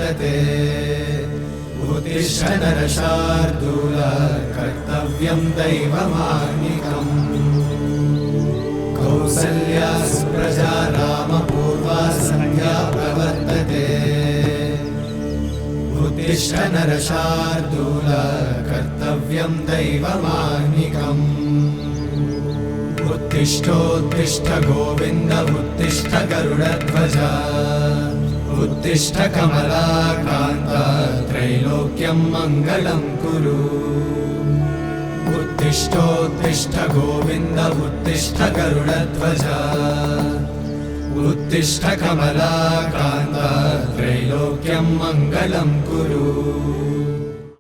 प्रवर्तते उत्तिष्ठ नरशार्दूल कर्तव्यं दैवमाह्निकम् कौसल्या सुप्रजा रामपूर्वा सन्ध्या प्रवर्तते उत्तिष्ठ नरशार्दूल कर्तव्यं दैवमाह्निकम् उत्तिष्ठोत्तिष्ठ गोविन्द उत्तिष्ठ गरुडध्वज उत्तिष्ठ कमलाकान्त त्रैलोक्यं मङ्गलं कुरु उत्तिष्ठोत्तिष्ठ गोविन्द उत्तिष्ठ गरुडध्वज उत्तिष्ठ कमलाकान्त त्रैलोक्यं मङ्गलं कुरु।